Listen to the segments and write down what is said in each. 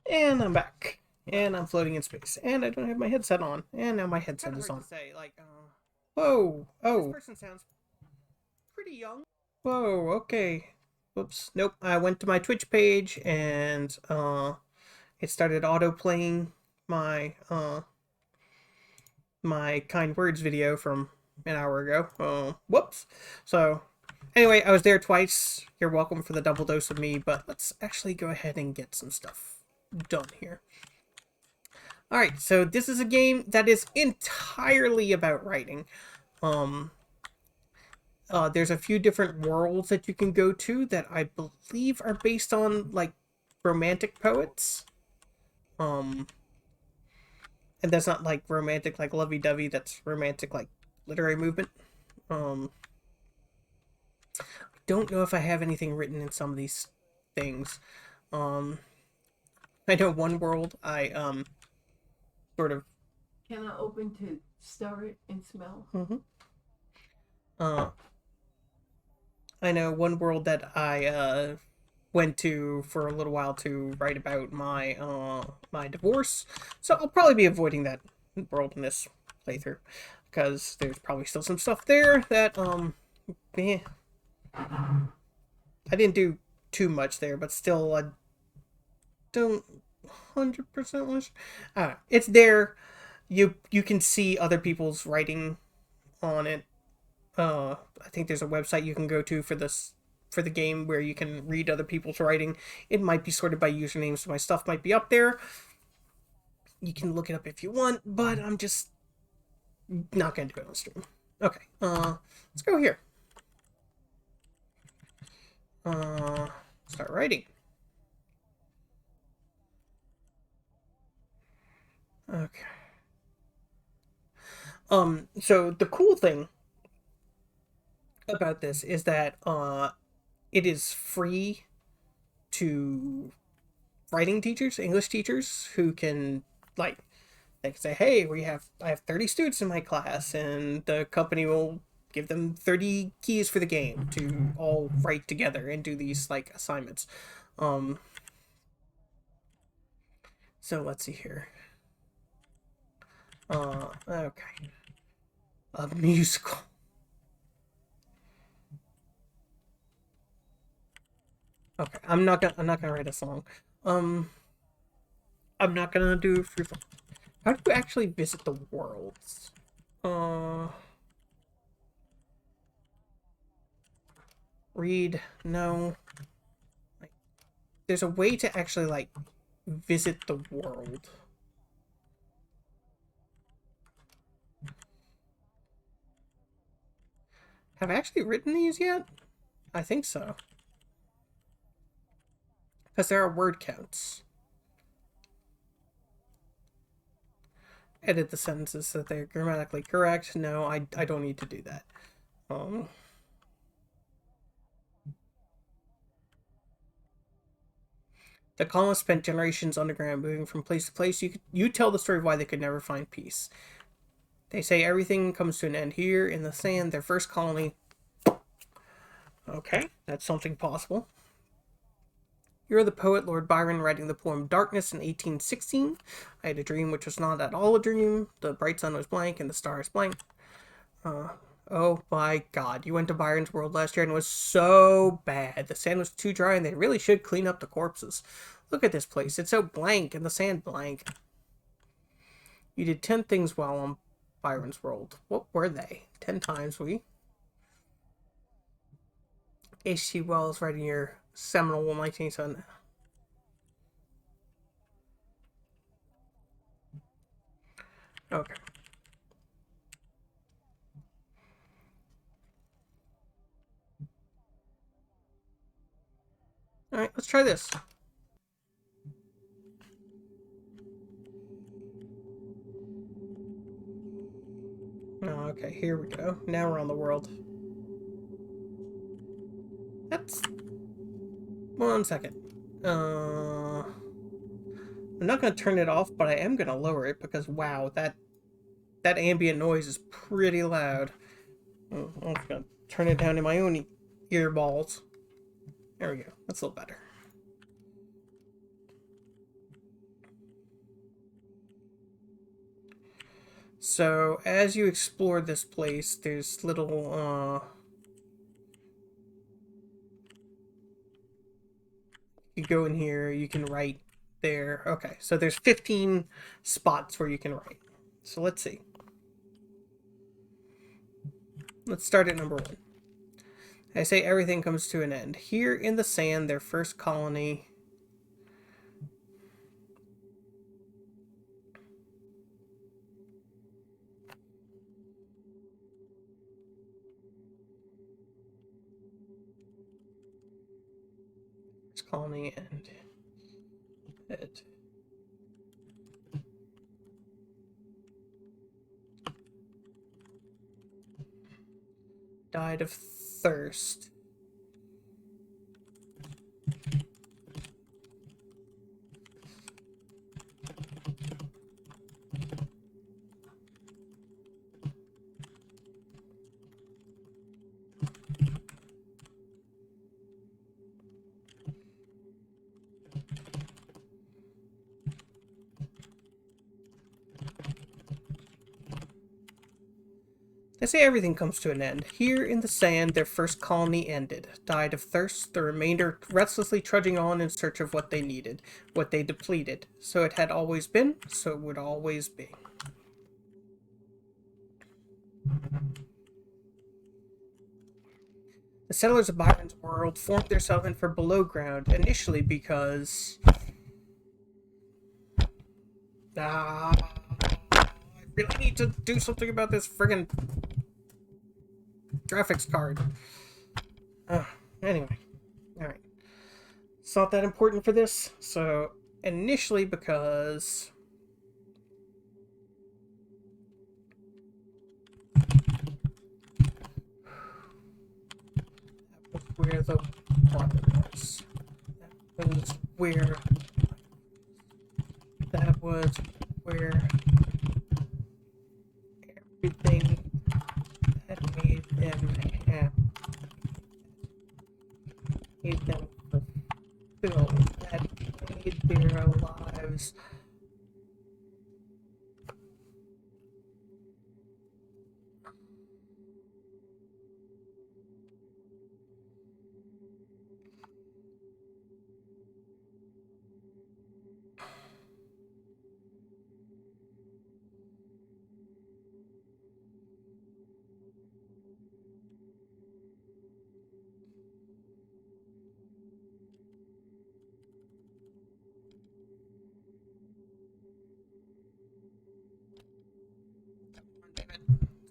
And I'm back. And I'm floating in space. And I don't have my headset on. And now my headset is Hard on. to say, like, Whoa. this Oh. person sounds pretty young. Whoa. Okay. Oops. Nope. I went to my Twitch page and it started auto playing my my kind words video from an hour ago. Whoops. So anyway, I was there twice. You're welcome for the double dose of me, but let's actually go ahead and get some stuff done here. Alright, so this is a game that is entirely about writing. Um, there's a few different worlds that you can go to that I believe are based on, like, romantic poets. Um, and that's not, like, romantic, like, lovey-dovey. That's romantic, like, literary movement. I don't know if I have anything written in some of these things. Um, I know one world I, sort of... Can I open to stir it and smell? Uh, I know one world that I went to for a little while to write about my divorce. So I'll probably be avoiding that world in this playthrough because there's probably still some stuff there that eh, I didn't do too much there, but still I don't 100% wish. It's there. You can see other people's writing on it. I think there's a website you can go to for the game where you can read other people's writing. It might be sorted by username, so my stuff might be up there. You can look it up if you want, but I'm just not going to do it on stream. Okay, let's go here. Start writing. Okay. So the cool thing about this is that it is free to writing teachers, English teachers who can, like, they can say, hey, I have 30 students in my class, and the company will give them 30 keys for the game to all write together and do these, like, assignments. So let's see here. Okay. A musical. Okay, I'm not gonna write a song. Um, I'm not gonna do free. How do you actually visit the worlds? Uh, read, no. Like, there's a way to actually, like, visit the world. Have I actually written these yet? I think so. Because there are word counts. Edit the sentences so that they're grammatically correct. No, I don't need to do that. The colonists spent generations underground, moving from place to place. You tell the story of why they could never find peace. They say everything comes to an end here in the sand. Their first colony. Okay, that's something possible. You're the poet Lord Byron writing the poem Darkness in 1816. I had a dream which was not at all a dream. The bright sun was blank and the stars blank. Oh my god, you went to Byron's world last year and it was so bad. The sand was too dry and they really should clean up the corpses. Look at this place. It's so blank and the sand blank. You did 10 things well on Byron's world. What were they? 10 times we. H.G. Wells writing your seminal 1970. Okay. Alright, let's try this. Oh, okay, here we go. Now we're on the world. That's... 1 second. I'm not going to turn it off, but I am going to lower it because, wow, that ambient noise is pretty loud. I'm going to turn it down to my own earballs. There we go. That's a little better. So as you explore this place, there's little you go in here, you can write there. Okay, so there's 15 spots where you can write. So let's see. Let's start at number 1. I say everything comes to an end. Here in the sand, their first colony. First colony and head. Died of thirst. They say everything comes to an end. Here in the sand, their first colony ended. Died of thirst, the remainder restlessly trudging on in search of what they needed, what they depleted. So it had always been, so it would always be. The settlers of Byron's world formed their settlement for below ground, initially because... I really need to do something about this friggin' graphics card. Anyway. Alright. It's not that important for this, so initially because... where the water was. That was where everything that made them happy, made them fulfilled, that made their lives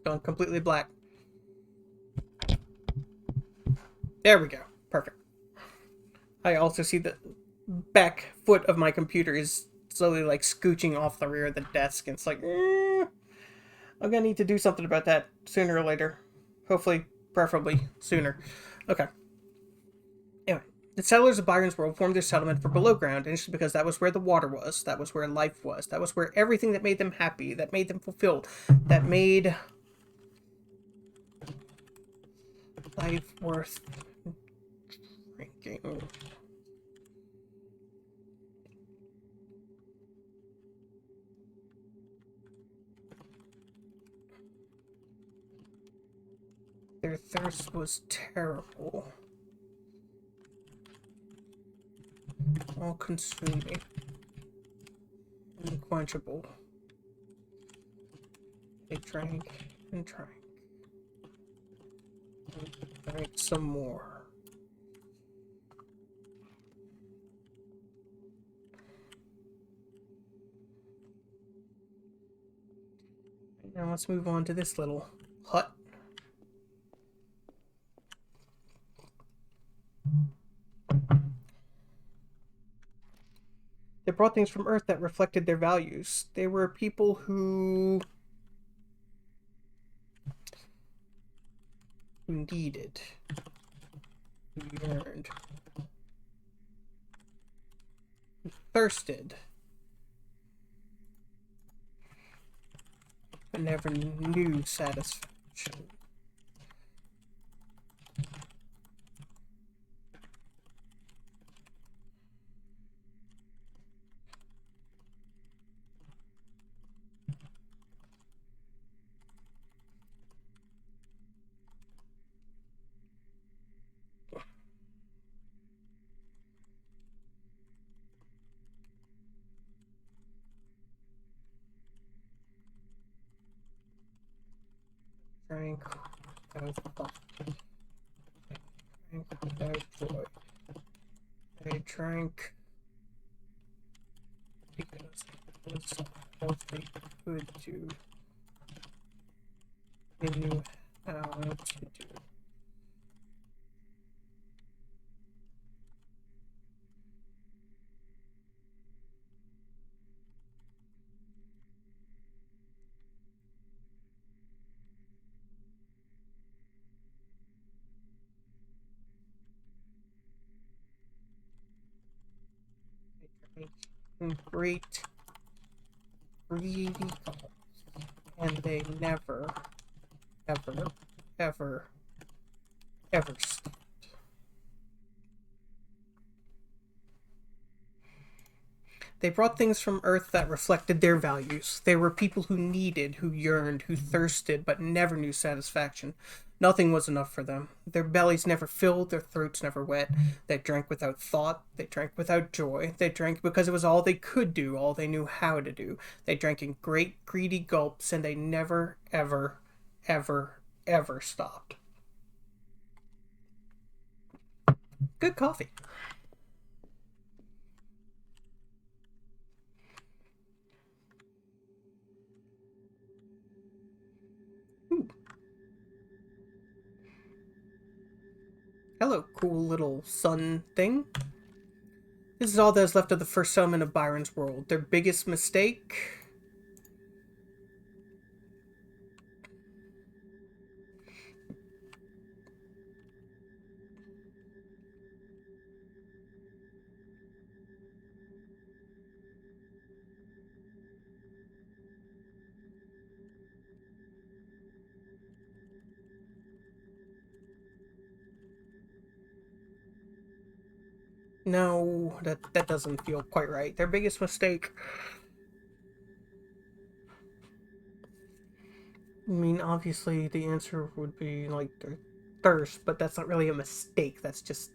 gone completely black. There we go. Perfect. I also see the back foot of my computer is slowly like scooching off the rear of the desk, and it's like, I'm gonna need to do something about that sooner or later. Hopefully, preferably sooner. Okay. Anyway, the settlers of Byron's world formed their settlement for below ground, initially because that was where the water was, that was where life was, that was where everything that made them happy, that made them fulfilled, that made life worth drinking. Their thirst was terrible. All-consuming. Unquenchable. They drank and drank. And drank some more. Now let's move on to this little hut. They brought things from Earth that reflected their values. They were people who needed, who yearned, who thirsted, but never knew satisfaction. drank without thought. I drank without joy. I drank because it was healthy, good to knew how to do it. Great greedy gods, and they never, ever, ever, ever stopped. They brought things from Earth that reflected their values. They were people who needed, who yearned, who thirsted, but never knew satisfaction. Nothing was enough for them. Their bellies never filled, their throats never wet. They drank without thought, they drank without joy. They drank because it was all they could do, all they knew how to do. They drank in great, greedy gulps, and they never, ever, ever, ever stopped. Good coffee. Ooh. Hello, cool little sun thing. This is all that is left of the first settlement of Byron's world. Their biggest mistake? No, that doesn't feel quite right. Their biggest mistake. I mean, obviously the answer would be like their thirst, but that's not really a mistake. That's just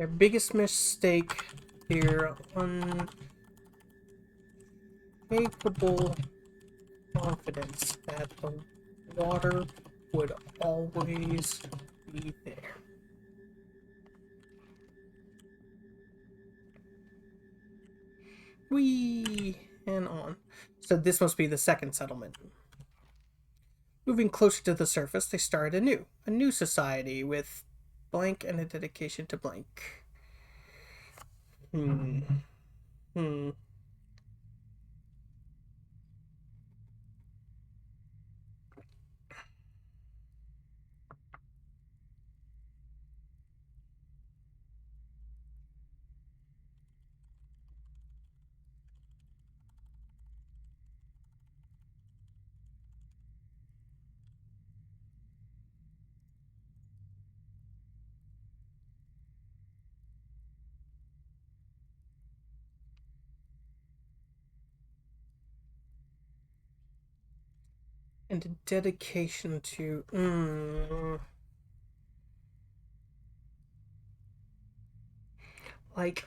their biggest mistake. Their unshakable confidence that the water would always be there. Whee! And on. So this must be the second settlement. Moving closer to the surface, they started anew. A new society with blank and a dedication to blank. And a dedication to like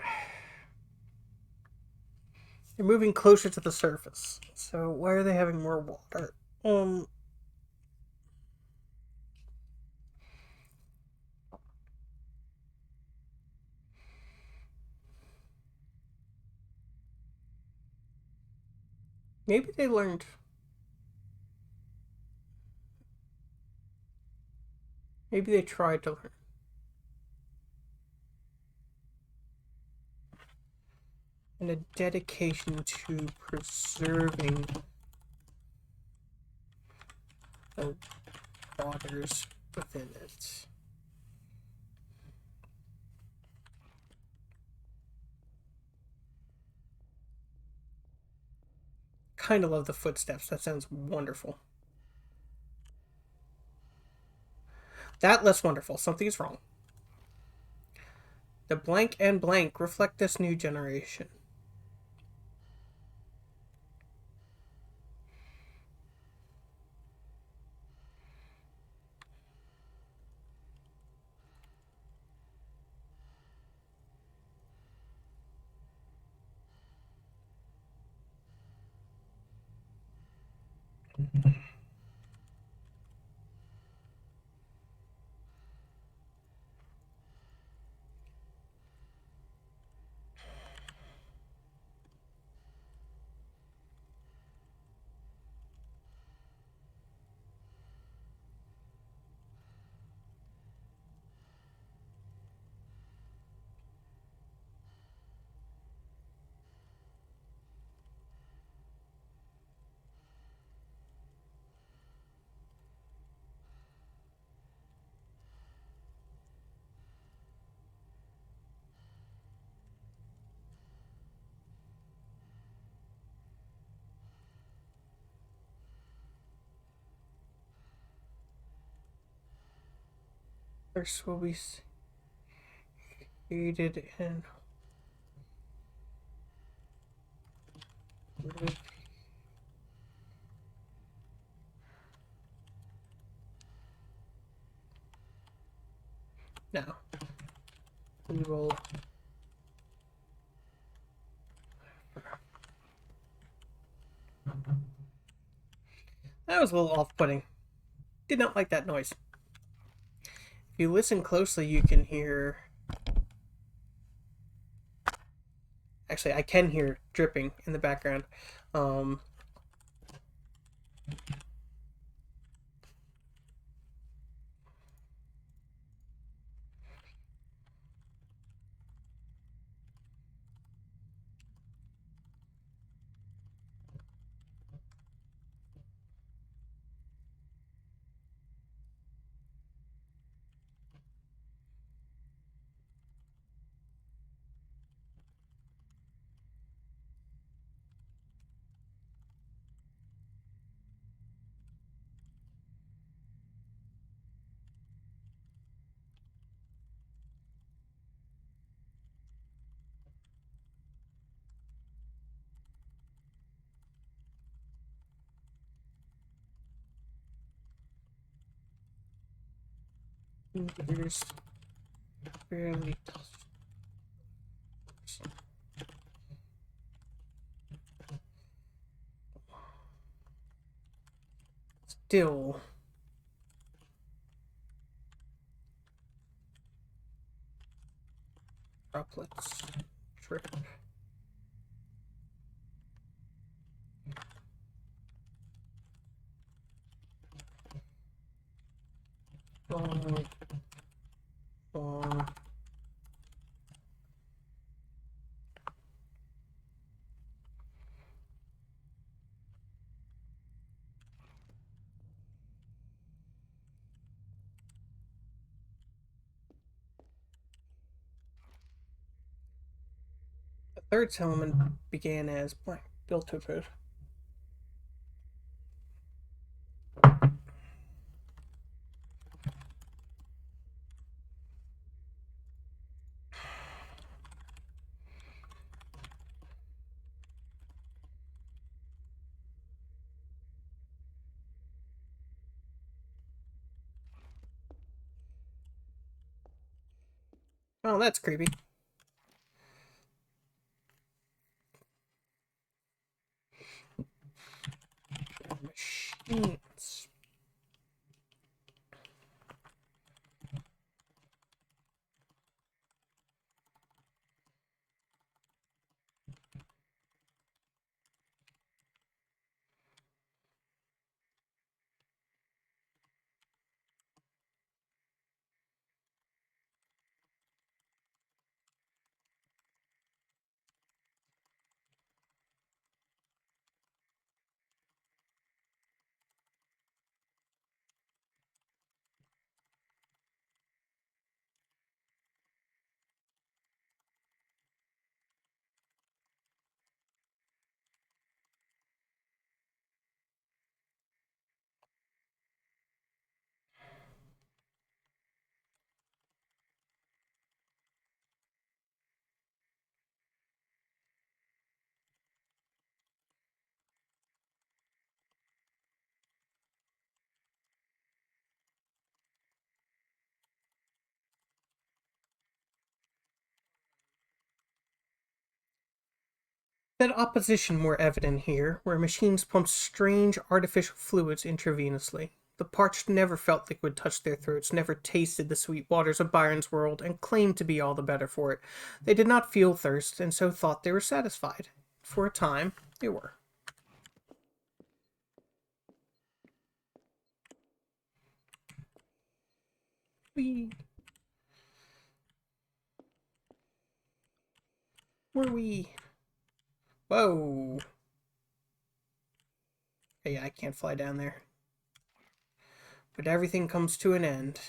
they're moving closer to the surface. So why are they having more water? Maybe they learned. Maybe they tried to learn. And a dedication to preserving the waters within it. Kind of love the footsteps. That sounds wonderful. That less wonderful. Something's wrong. The blank and blank reflect this new generation. First will be created in now. We will that was a little off-putting. Did not like that noise. If you listen closely, you can hear. Actually, I can hear dripping in the background. There's barely still droplets drip. Long. The third settlement began as blank, built to food. Oh, that's creepy. Machines. That opposition more evident here, where machines pumped strange artificial fluids intravenously. The parched never felt liquid touch their throats, never tasted the sweet waters of Byron's world, and claimed to be all the better for it. They did not feel thirst, and so thought they were satisfied. For a time, they were. Whee! Where we? Whoa! Hey, I can't fly down there. But everything comes to an end.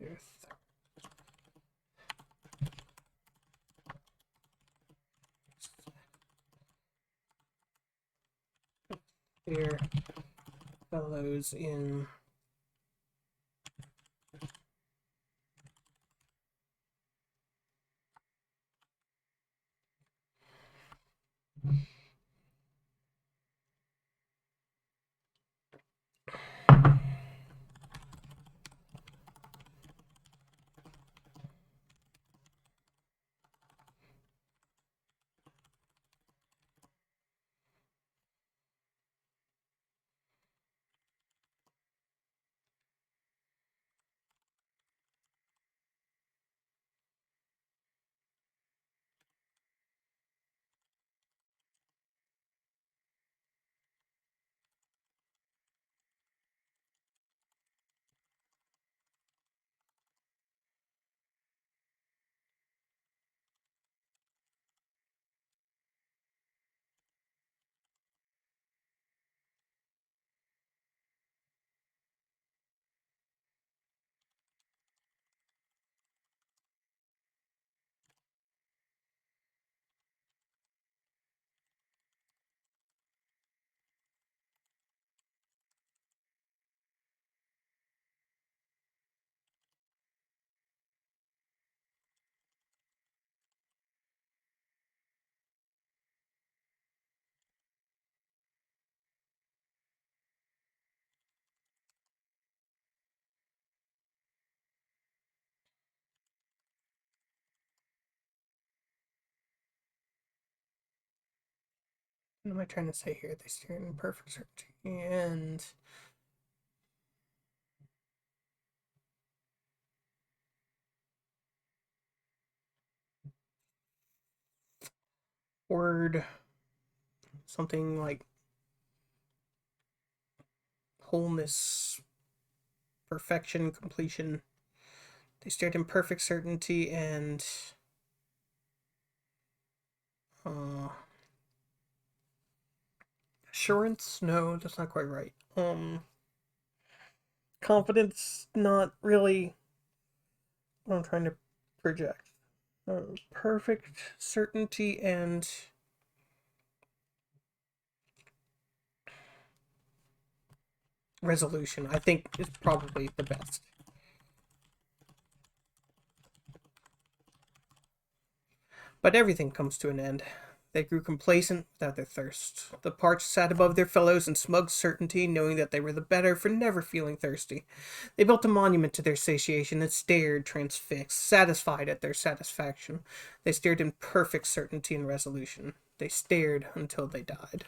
Earth. Here, fellows in what am I trying to say here? They stare in perfect certainty and word something like wholeness, perfection, completion. They stared in perfect certainty and uh, assurance. No, that's not quite right. Confidence. Not really what I'm trying to project. Perfect certainty and resolution, I think, is probably the best. But everything comes to an end. They grew complacent without their thirst. The parched sat above their fellows in smug certainty, knowing that they were the better for never feeling thirsty. They built a monument to their satiation and stared, transfixed, satisfied at their satisfaction. They stared in perfect certainty and resolution. They stared until they died.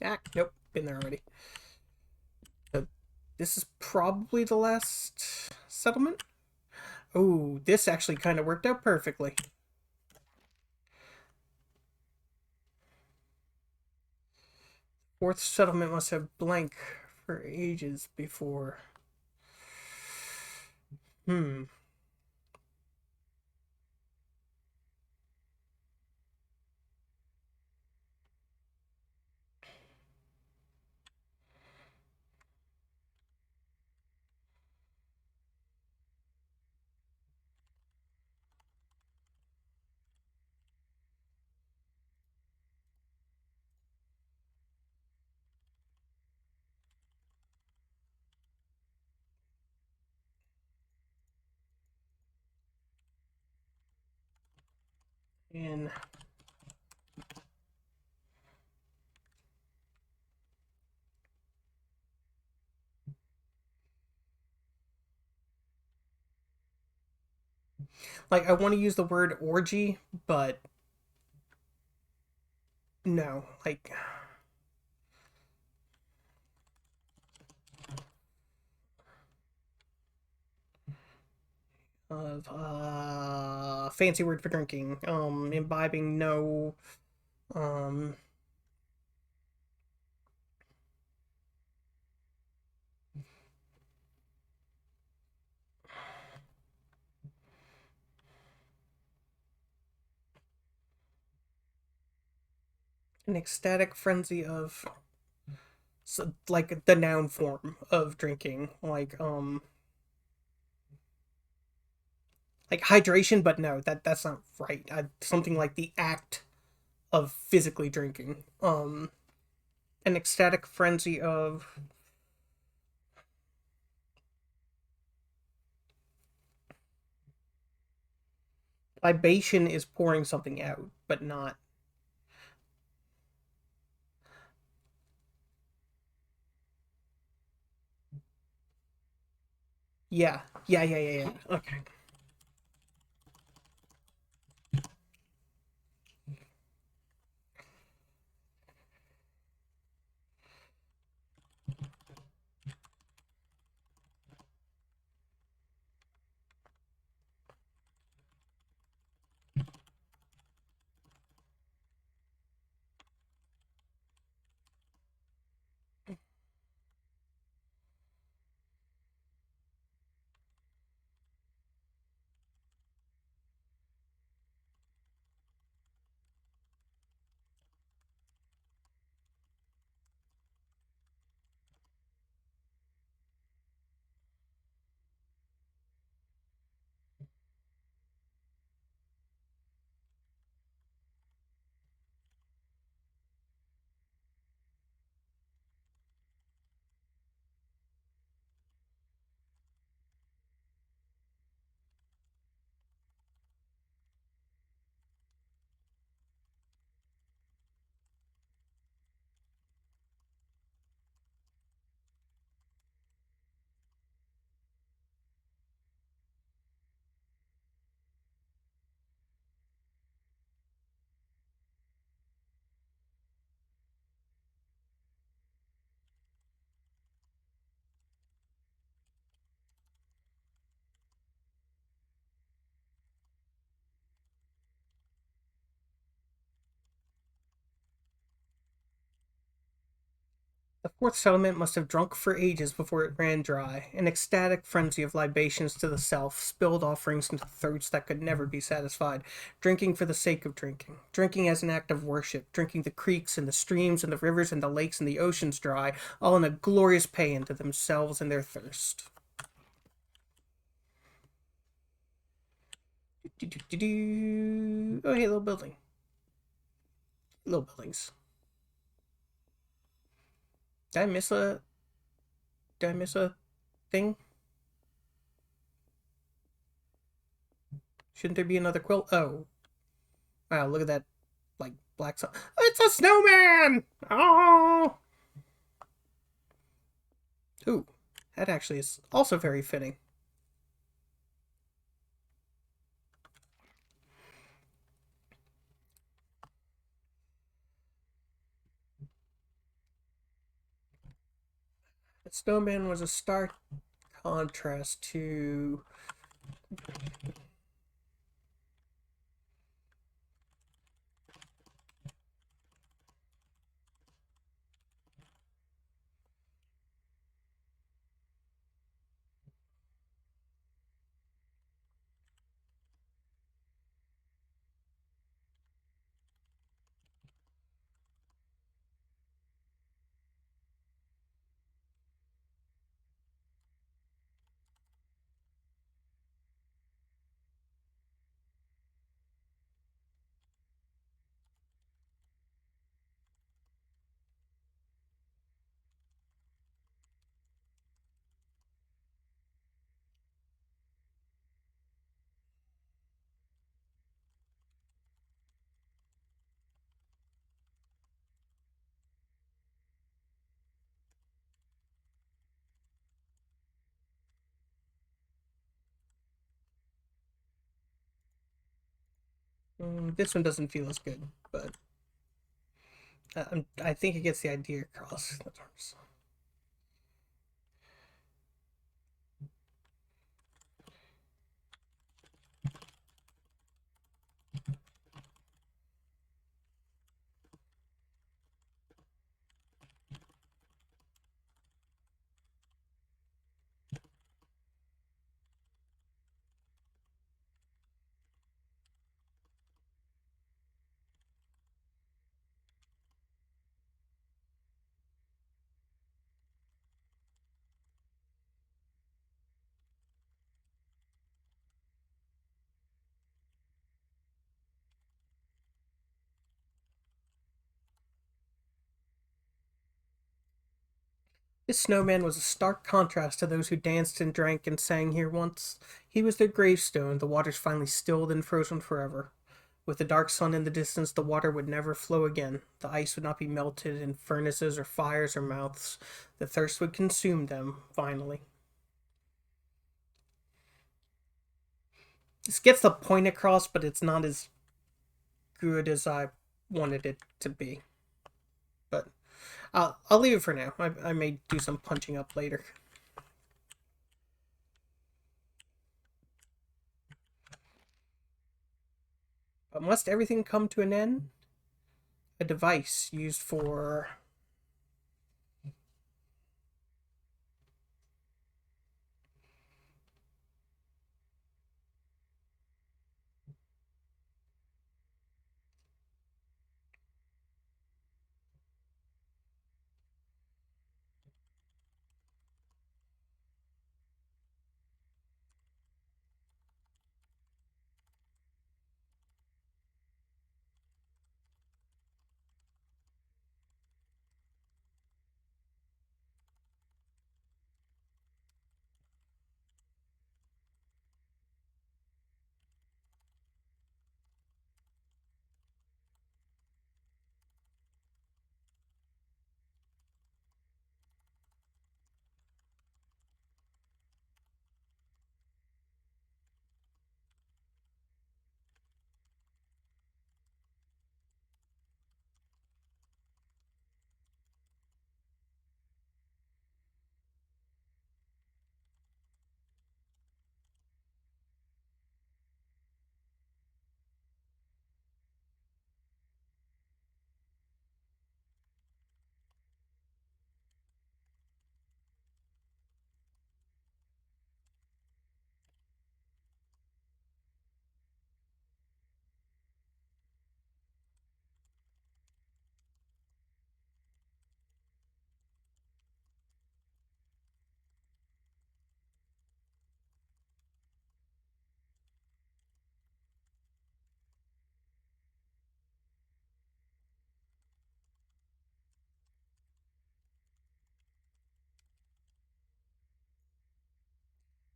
Ah, nope, been there already. So this is probably the last settlement. Oh, this actually kind of worked out perfectly. Fourth settlement must have blank for ages before. Hmm. And Like, I want to use the word orgy, but no. Like, fancy word for drinking. Imbibing, no. Um, an ecstatic frenzy of, so, like, the noun form of drinking. Like hydration, but no, that's not right. Something like the act of physically drinking. An ecstatic frenzy of libation is pouring something out, but not. Yeah, yeah. Okay. The fourth settlement must have drunk for ages before it ran dry, an ecstatic frenzy of libations to the self, spilled offerings into throats that could never be satisfied, drinking for the sake of drinking, drinking as an act of worship, drinking the creeks and the streams and the rivers and the lakes and the oceans dry, all in a glorious paean to themselves and their thirst. Oh, hey, little building. Little buildings. Did I miss a? Did I miss a thing? Shouldn't there be another quilt? Oh, wow! Look at that, like black sun. It's a snowman! Oh, ooh, that actually is also very fitting. The snowman was a stark contrast to. This one doesn't feel as good, but I think it gets the idea across. This snowman was a stark contrast to those who danced and drank and sang here once. He was their gravestone, the waters finally stilled and frozen forever. With the dark sun in the distance, the water would never flow again. The ice would not be melted in furnaces or fires or mouths. The thirst would consume them, finally. This gets the point across, but it's not as good as I wanted it to be. But I'll leave it for now. I may do some punching up later. But must everything come to an end? A device used for...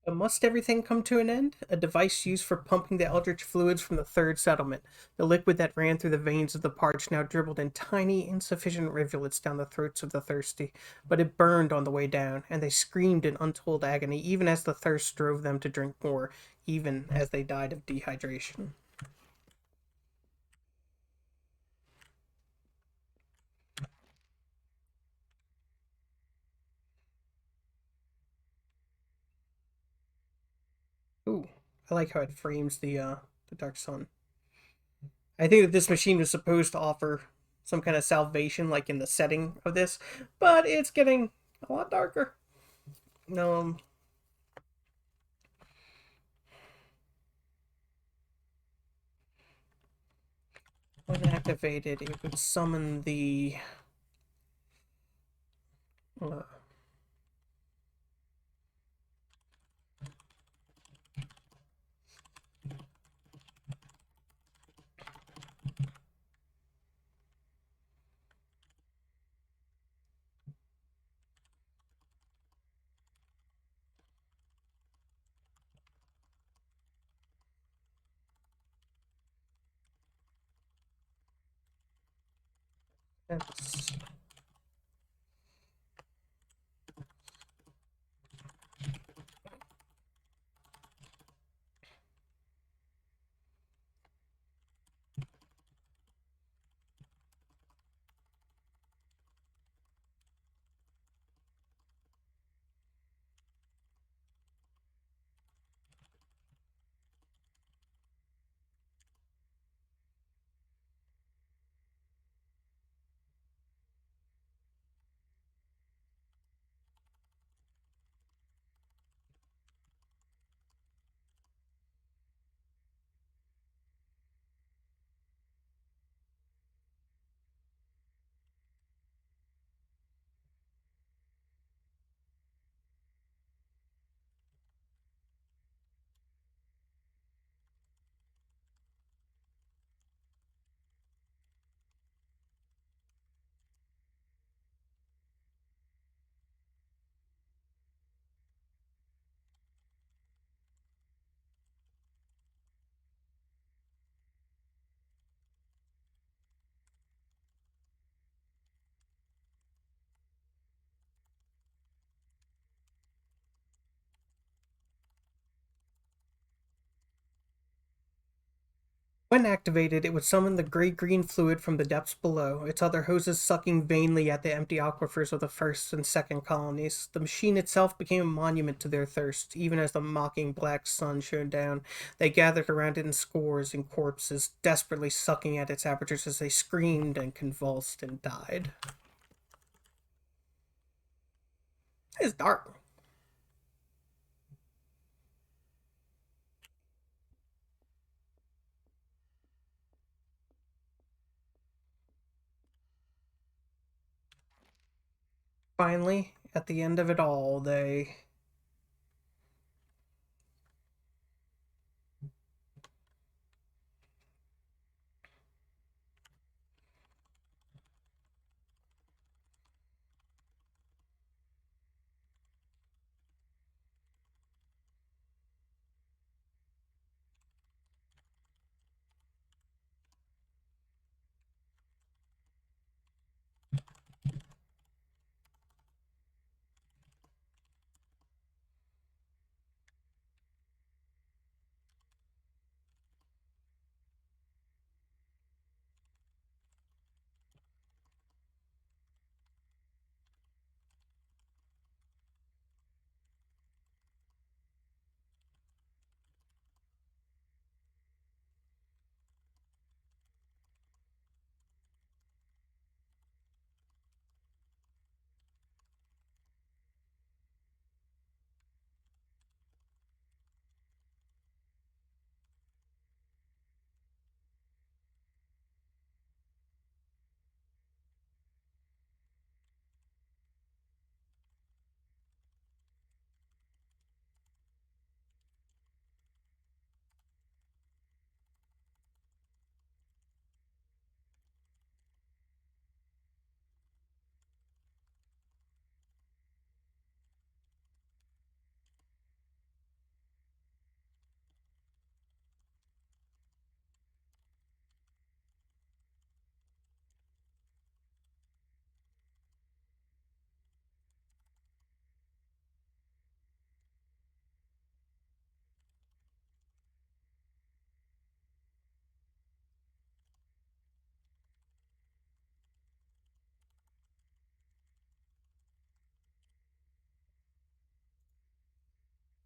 Must everything come to an end? A device used for pumping the eldritch fluids from the third settlement. The liquid that ran through the veins of the parched now dribbled in tiny, insufficient rivulets down the throats of the thirsty. But it burned on the way down, and they screamed in untold agony, even as the thirst drove them to drink more, even as they died of dehydration. Ooh, I like how it frames the dark sun. I think that this machine was supposed to offer some kind of salvation, like in the setting of this, but it's getting a lot darker. Um, when activated, it would summon the. Uh, that's When activated, it would summon the gray-green fluid from the depths below, its other hoses sucking vainly at the empty aquifers of the first and second colonies. The machine itself became a monument to their thirst. Even as the mocking black sun shone down, they gathered around it in scores and corpses, desperately sucking at its apertures as they screamed and convulsed and died. It's dark. Finally, at the end of it all, they...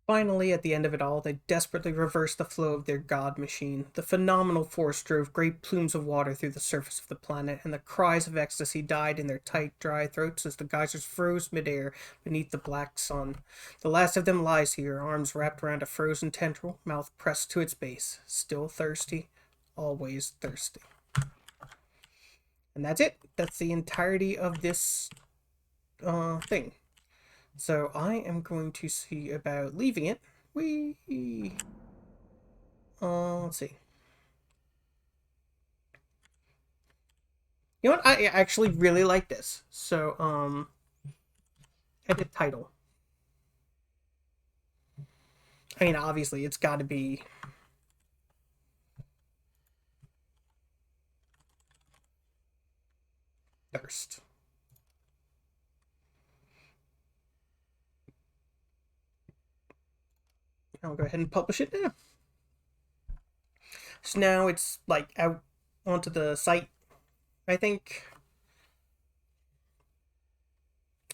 Finally, at the end of it all, they desperately reversed the flow of their god machine. The phenomenal force drove great plumes of water through the surface of the planet, and the cries of ecstasy died in their tight, dry throats as the geysers froze midair beneath the black sun. The last of them lies here, arms wrapped around a frozen tendril, mouth pressed to its base, still thirsty, always thirsty. And that's it. That's the entirety of this thing. So I am going to see about leaving it. Let's see. You know what? I actually really like this. So, edit title. I mean, obviously, it's got to be Thirst. I'll go ahead and publish it now. So now it's like out onto the site, I think.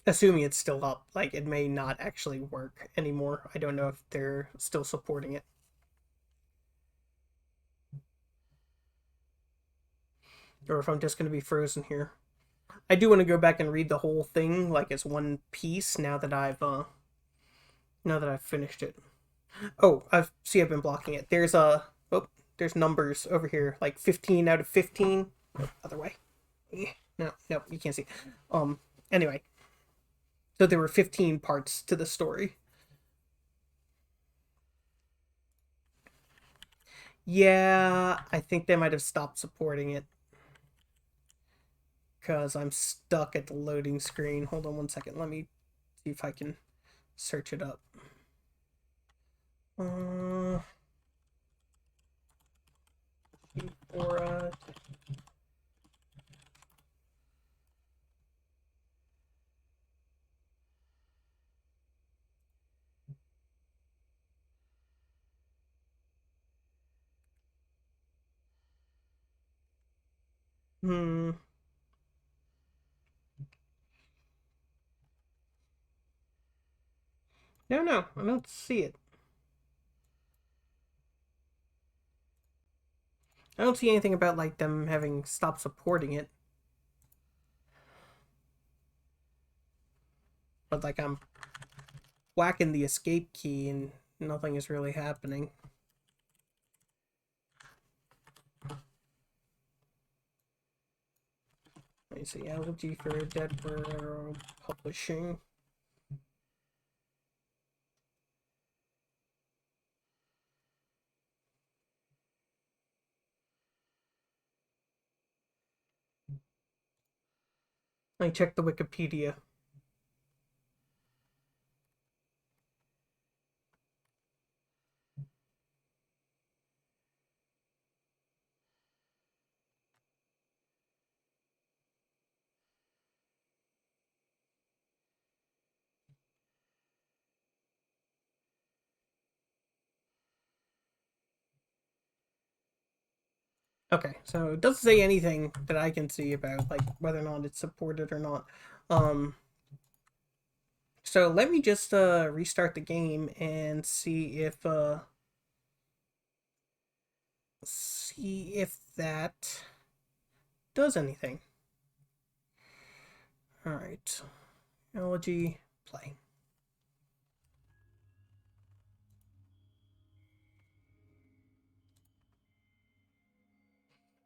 Assuming it's still up, like it may not actually work anymore. I don't know if they're still supporting it. Or if I'm just going to be frozen here. I do want to go back and read the whole thing like as one piece now that I've finished it. Oh, I've been blocking it. There's numbers over here, like 15 out of 15. Other way. No, you can't see. Anyway. So there were 15 parts to the story. Yeah, I think they might have stopped supporting it. Because I'm stuck at the loading screen. Hold on one second. Let me see if I can search it up. Or Hmm. No, I don't see it. I don't see anything about like them having stopped supporting it. But like I'm whacking the escape key and nothing is really happening. Let me see, Elegy for Dead World Publishing. Let me check the Wikipedia. Okay, so it doesn't say anything that I can see about like whether or not it's supported or not. Um, so let me just restart the game and see if that does anything. All right, Elegy play.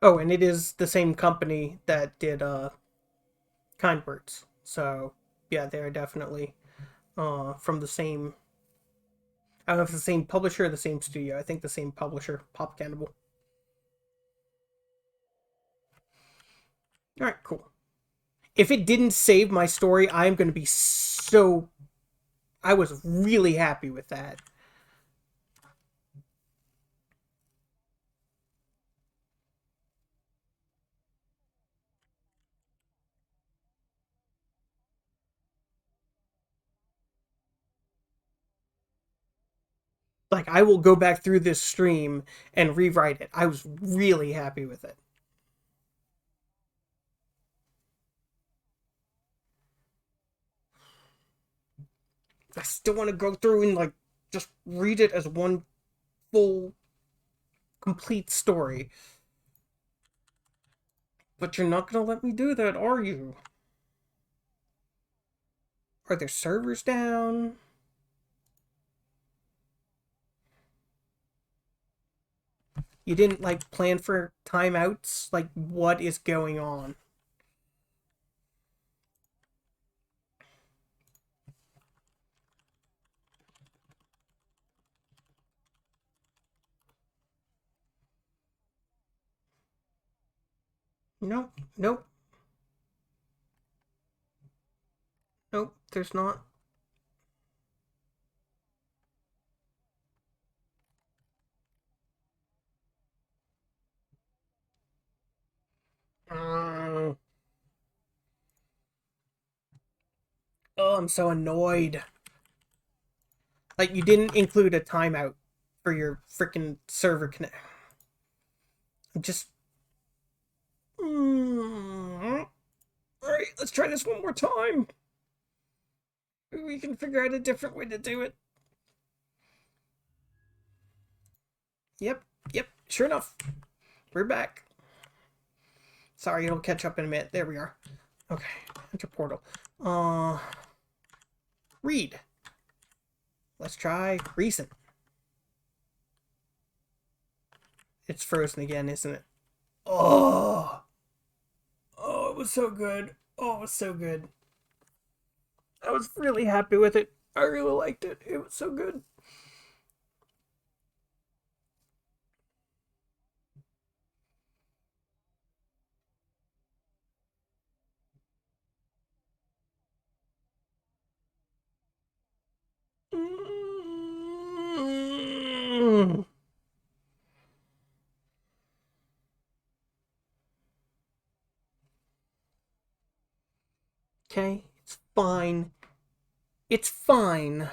Oh, and it is the same company that did Kind Words. So yeah, they're definitely from the same. I don't know if it's the same publisher or the same studio. I think the same publisher, Pop Cannibal. All right, cool. If it didn't save my story, I'm going to be so. I was really happy with that. Like, I will go back through this stream and rewrite it. I was really happy with it. I still want to go through and, like, just read it as one full, complete story. But you're not going to let me do that, are you? Are their servers down? You didn't, like, plan for timeouts? Like, what is going on? Nope, nope, nope, there's not. Oh, I'm so annoyed. Like, you didn't include a timeout for your freaking server connect. Just. Alright, let's try this one more time. We can figure out a different way to do it. Yep, yep, sure enough. We're back. Sorry, it'll catch up in a minute. There we are. Okay, enter portal. Read. Let's try recent. It's frozen again, isn't it? Oh, it was so good. Oh, it was so good. I was really happy with it. I really liked it. It was so good. Mm. Okay, it's fine. It's fine.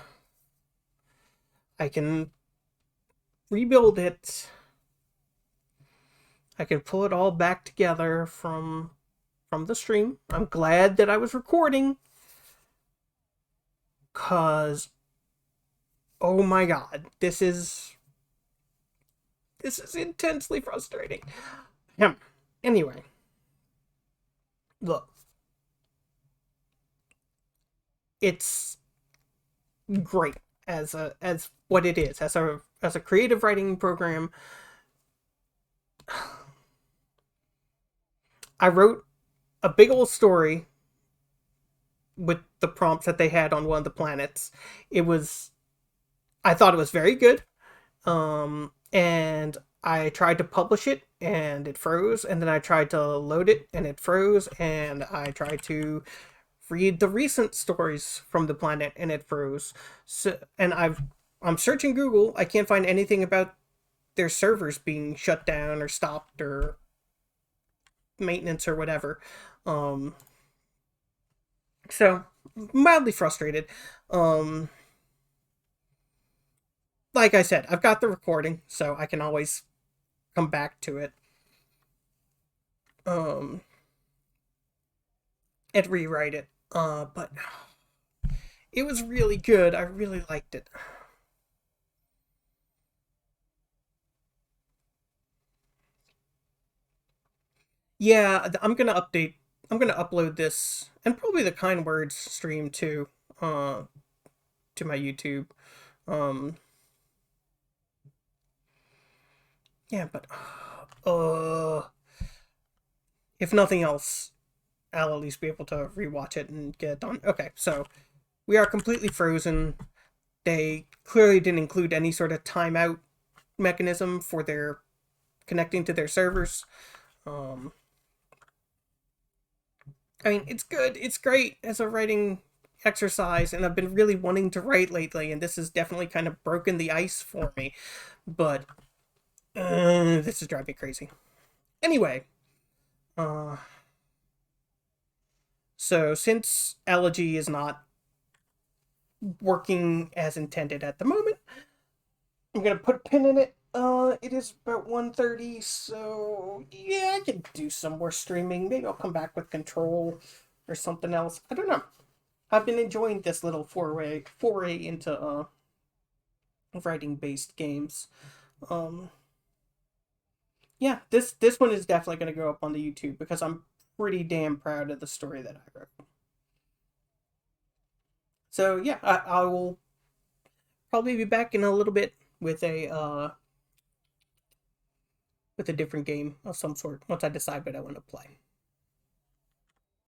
I can rebuild it. I can pull it all back together from the stream. I'm glad that I was recording, cause oh my god, this is intensely frustrating. Anyway, look, it's great as what it is, as a creative writing program. I wrote a big old story with the prompts that they had on one of the planets. I thought it was very good. And I tried to publish it and it froze, and then I tried to load it and it froze, and I tried to read the recent stories from the planet and it froze. So, and I'm searching Google, I can't find anything about their servers being shut down or stopped or maintenance or whatever. So mildly frustrated. Like I said, I've got the recording, so I can always come back to it. And rewrite it. But it was really good. I really liked it. Yeah, I'm gonna upload this, and probably the Kind Words stream too, to my YouTube. Um, yeah, but if nothing else, I'll at least be able to rewatch it and get it done. Okay, so we are completely frozen. They clearly didn't include any sort of timeout mechanism for their connecting to their servers. I mean, it's good. It's great as a writing exercise, and I've been really wanting to write lately, and this has definitely kind of broken the ice for me. But this is driving me crazy. Anyway, so since Elegy is not working as intended at the moment, I'm gonna put a pin in it. It is about 1:30, so yeah, I can do some more streaming. Maybe I'll come back with Control or something else. I don't know. I've been enjoying this little foray into writing based games. Yeah, this one is definitely gonna go up on the YouTube because I'm pretty damn proud of the story that I wrote. So yeah, I will probably be back in a little bit with a different game of some sort once I decide what I want to play.